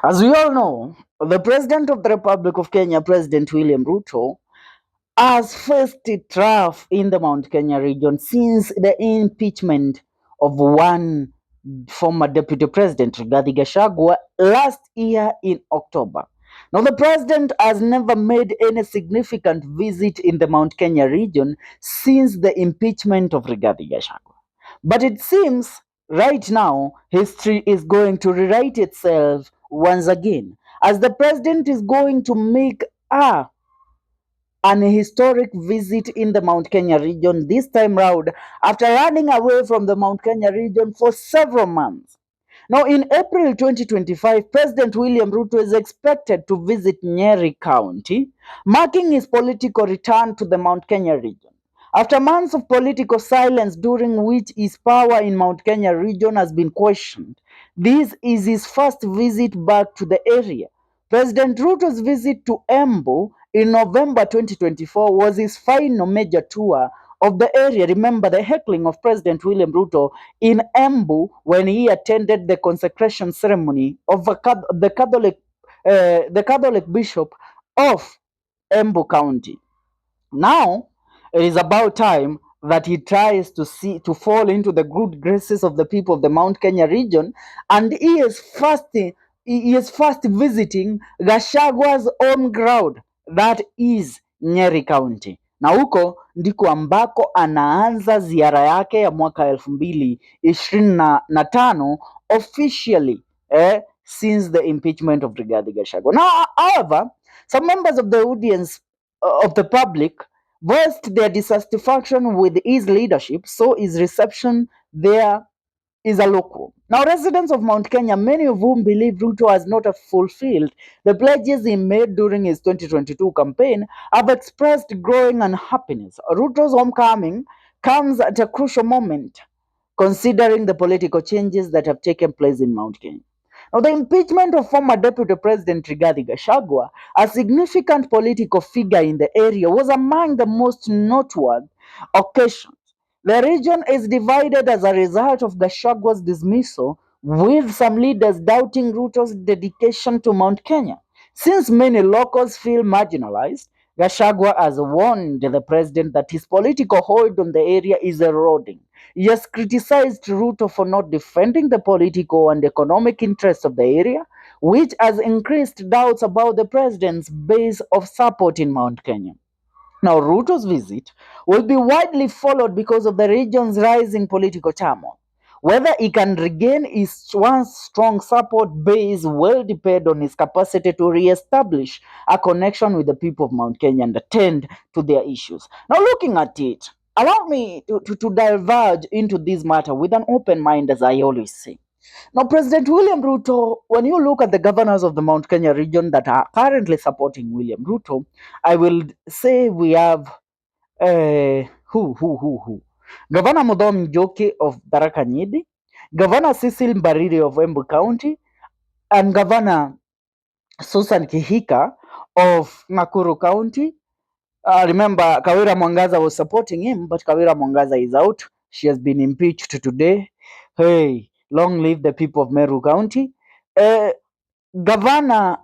As we all know, the President of the Republic of Kenya, President William Ruto, has faced it rough in the Mt.Kenya region since the impeachment of one former Deputy President, Rigathi Gachagua, last year in October. Now, the president has never made any significant visit in the Mt.Kenya region since the impeachment of Rigathi Gachagua. But it seems right now history is going to rewrite itself once again, as the president is going to make an historic visit in the Mount Kenya region this time round after running away from the Mount Kenya region for several months. Now, in April 2025, President William Ruto is expected to visit Nyeri County, marking his political return to the Mount Kenya region. After months of political silence during which his power in Mount Kenya region has been questioned, this is his first visit back to the area. President Ruto's visit to Embu in November 2024 was his final major tour of the area. Remember the heckling of President William Ruto in Embu when he attended the consecration ceremony of the Catholic bishop of Embu County. Now it is about time that he tries to fall into the good graces of the people of the Mount Kenya region, and he is first visiting Gashagua's home ground, that is Nyeri County, na huko ndiko ambako anaanza ziara yake ya mwaka 2025 officially, since the impeachment of Rigathi Gachagua. Now, however, some members of the audience of the public voiced their dissatisfaction with his leadership, so his reception there is a lukewarm. Now, residents of Mount Kenya, many of whom believe Ruto has not fulfilled the pledges he made during his 2022 campaign, have expressed growing unhappiness. Ruto's homecoming comes at a crucial moment, considering the political changes that have taken place in Mount Kenya. Now, the impeachment of former Deputy President Rigathi Gachagua, a significant political figure in the area, was among the most noteworthy occasions. The region is divided as a result of Gachagua's dismissal, with some leaders doubting Ruto's dedication to Mount Kenya. Since many locals feel marginalized, Gachagua has warned the president that his political hold on the area is eroding. He has criticized Ruto for not defending the political and economic interests of the area, which has increased doubts about the president's base of support in Mount Kenya. Now, Ruto's visit will be widely followed because of the region's rising political turmoil. Whether he can regain his once strong support base will depend on his capacity to re-establish a connection with the people of Mount Kenya and attend to their issues. Now, looking at it, allow me to diverge into this matter with an open mind, as I always say. Now, President William Ruto, when you look at the governors of the Mount Kenya region that are currently supporting William Ruto, I will say we have who? Governor Mudhomi Njoki of Tharaka Nithi, Governor Cecil Mbarire of Embu County, and Governor Susan Kihika of Nakuru County. Remember, Kawira Mwangaza was supporting him, but Kawira Mwangaza is out. She has been impeached today. Hey, long live the people of Meru County. Governor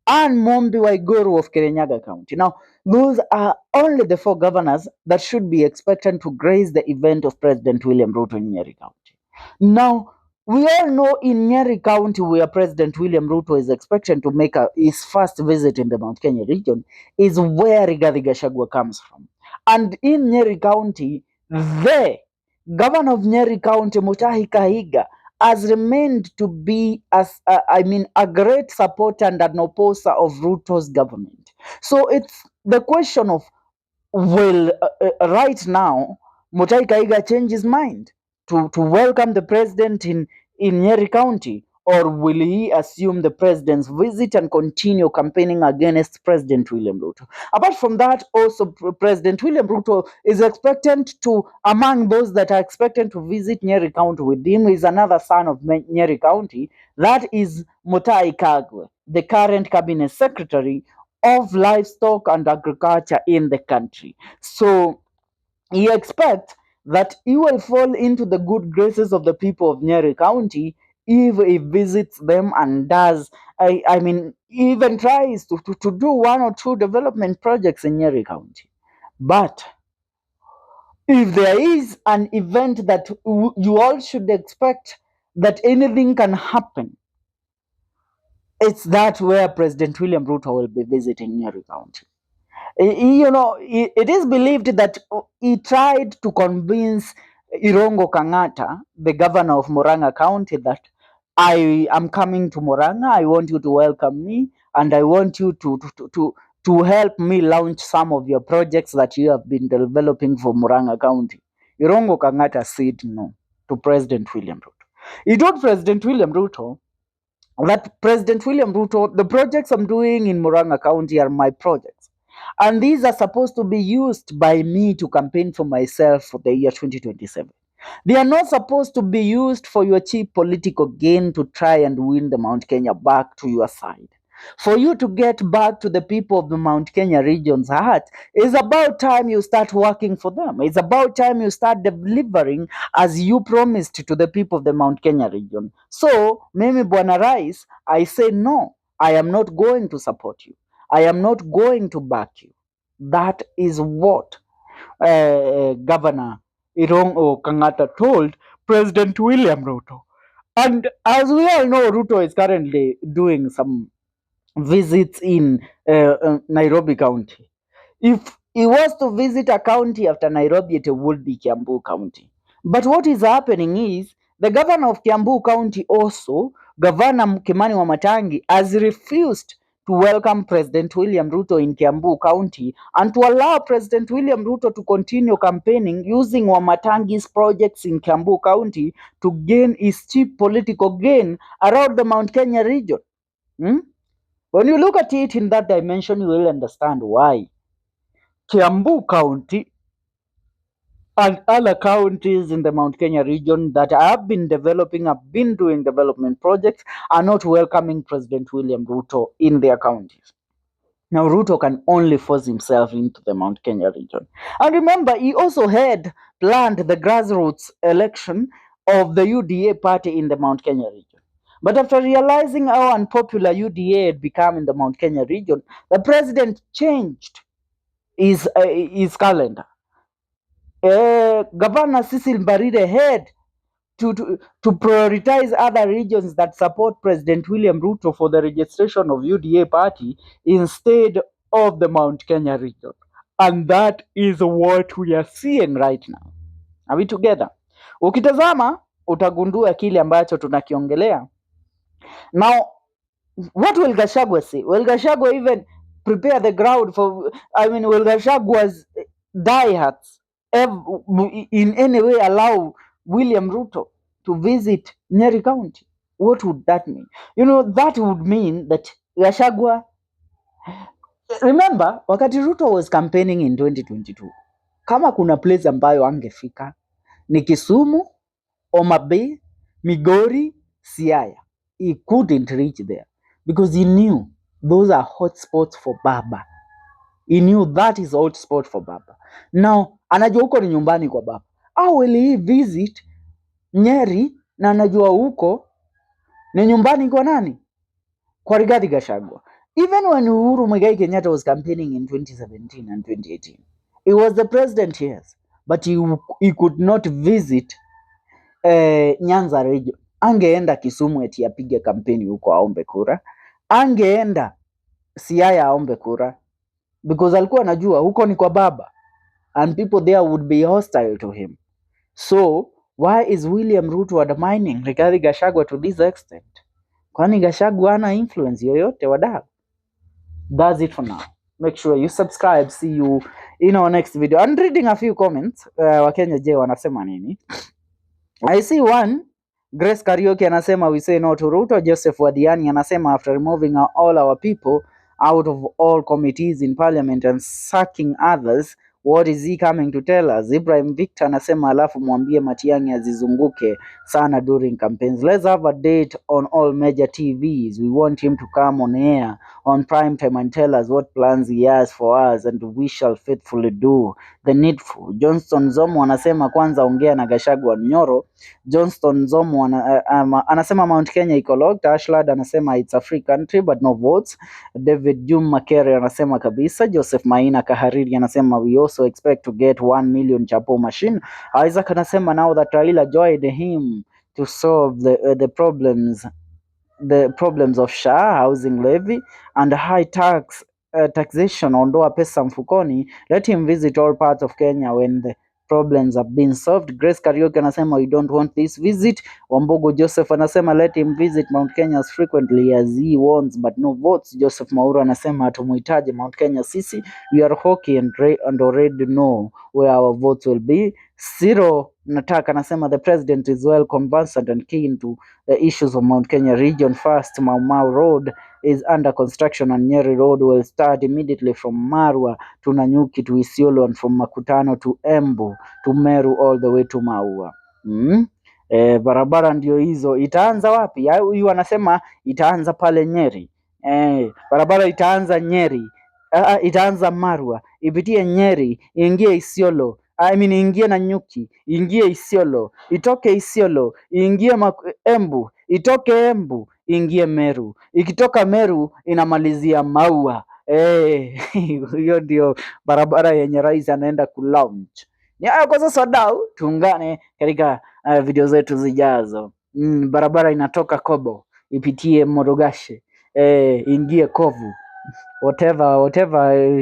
and Mombi Waiguru of Kirinyaga County. Now, those are only the four governors that should be expected to grace the event of President William Ruto in Nyeri County. Now, we all know in Nyeri County, where President William Ruto is expected to make his first visit in the Mount Kenya region, is where Rigathi Gachagua comes from. And in Nyeri County, the governor of Nyeri County, Mutahi Kahiga, has remained to be a great supporter and an opposer of Ruto's government. So it's the question of, will right now Mutahi Kahiga change his mind to welcome the president in Nyeri County, or will he assume the president's visit and continue campaigning against President William Ruto? Apart from that, also President William Ruto is expected to, among those that are expected to visit Nyeri County with him, is another son of Nyeri County, that is Mutahi Kagwe, the current cabinet secretary of livestock and agriculture in the country. So he expects that he will fall into the good graces of the people of Nyeri County if he visits them and does I mean, even tries to do one or two development projects in Nyeri County. But if there is an event that you all should expect that anything can happen, it's that where President William Ruto will be visiting Nyeri County. It is believed that he tried to convince Irongo Kangata, the governor of Murang'a County, that I am coming to Murang'a. I want you to welcome me, and I want you to help me launch some of your projects that you have been developing for Murang'a County. Irongo Kangata said no to President William Ruto. He told President William Ruto that President William Ruto, the projects I'm doing in Murang'a County are my projects. And these are supposed to be used by me to campaign for myself for the year 2027. They are not supposed to be used for your cheap political gain to try and win the Mount Kenya back to your side. For you to get back to the people of the Mount Kenya region's heart, it's about time you start working for them. It's about time you start delivering as you promised to the people of the Mount Kenya region. So, Mimi Bwana Rais, I say no. I am not going to support you. I am not going to back you. That is what Governor Irongo Kangata told President William Ruto. And as we all know, Ruto is currently doing some visits in Nairobi County. If he was to visit a county after Nairobi, it would be Kiambu County. But what is happening is the governor of Kiambu County also, Governor Kimani Wamatangi, has refused to welcome President William Ruto in Kiambu County and to allow President William Ruto to continue campaigning using Wamatangi's projects in Kiambu County to gain his cheap political gain around the Mount Kenya region. Hmm? When you look at it in that dimension, you will understand why Kiambu County and other counties in the Mount Kenya region that have been doing development projects, are not welcoming President William Ruto in their counties. Now, Ruto can only force himself into the Mount Kenya region. And remember, he also had planned the grassroots election of the UDA party in the Mount Kenya region. But after realizing how unpopular UDA had become in the Mount Kenya region, the president changed his calendar. Governor Cecil Mbarire had to prioritize other regions that support President William Ruto for the registration of UDA party instead of the Mount Kenya region. And that is what we are seeing right now. Are we together? Ukitazama utagundua kile ambacho tunakiongelea. Now, what will Gachagua say? Will Gachagua even prepare the ground for, will Gachagua's diehards in any way allow William Ruto to visit Nyeri County? What would that mean? That would mean that Gachagua, remember, wakati Ruto was campaigning in 2022, kama kuna place ambayo angefika ni Kisumu, Homa Bay, Migori, Siaya. He couldn't reach there because he knew those are hot spots for Baba. He knew that is hot spot for Baba. Now, anajua huko ni nyumbani kwa Baba. How will he visit Nyeri na anajua huko ni nyumbani kwa nani? Kwa Rigathi Gachagua. Even when Uhuru Muigai Kenyatta was campaigning in 2017 and 2018, he was the president, yes, but he could not visit Nyanza region. Angeenda Kisumu eti apige kampeni huko aombe kura, angeenda Siaya aombe kura, because alikuwa anajua huko ni kwa Baba and people there would be hostile to him. So why is William Ruto undermining Rigathi Gachagua to this extent? Kwani Gachagua ana influence yoyote wadau? That's it for now. Make sure you subscribe. See you in our next video. I'm reading a few comments. Wakenya je wanasema nini? I see one. Grace Karaoke anasema we say no to Ruto. Joseph Wadiani anasema after removing all our people out of all committees in parliament and sacking others, What is he coming to tell us? Ibrahim Victor anasema alafu mwambie Matiang'i azizunguke sana during campaigns. Let's have a date on all major TVs. We want him to come on air on prime time and tell us what plans he has for us and we shall faithfully do the needful. Johnston Zomo anasema kwanza ongea na Gachagua Nyoro. Johnston Zomo anasema Mount Kenya iko locked. Ashlad anasema it's a free country but no votes. David Jum Makere anasema kabisa. Joseph Maina Kahariri anasema we also expect to get 1 million chapo machine. Isaac anasema now that Raila joined him to solve the problems of SHA, housing levy, and high taxation, ondoa pesa mfukoni. Let him visit all parts of Kenya when the problems have been solved. Grace Karaoke anasema we don't want this visit. Wambugu Joseph anasema let him visit Mount Kenya as frequently as he wants but no votes. Joseph Mauro anasema hatumuhitaji Mount Kenya sisi, we are hockey and already know where our votes will be. Cyril Nataka anasema the president is well conversant and keen to the issues of Mount Kenya region. First, Mau Mau Road is under construction and Nyeri Road will start immediately from Marwa to Nanyuki to Isiolo and from Makutano to Embu to Meru all the way to Maua. Barabara ndio hizo. Itaanza wapi? Huyu anasema itaanza pale Nyeri. Barabara itaanza Nyeri. Itaanza Marwa, ipitie Nyeri, ingie Isiolo. Ingie Nanyuki, ingie Isiolo, itoke Isiolo, ingie Embu, itoke Embu, ingie Meru, ikitoka Meru inamalizia Maua. Hiyo ndio barabara yenye rais anaenda kulaunch. Ni hayo kwa sasa wadau, tuungane katika video zetu zijazo. Barabara inatoka Kobo, ipitie Morogashe, ingie Kovu. Whatever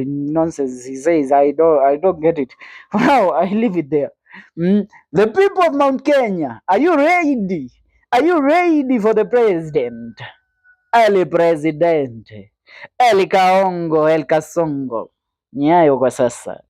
nonsense he says, I don't get it. For now, I leave it there. The people of Mount Kenya, are you ready? Are you ready for the president? El presidente, el Kaongo, el Kasongo. Ni hayo kwa sasa.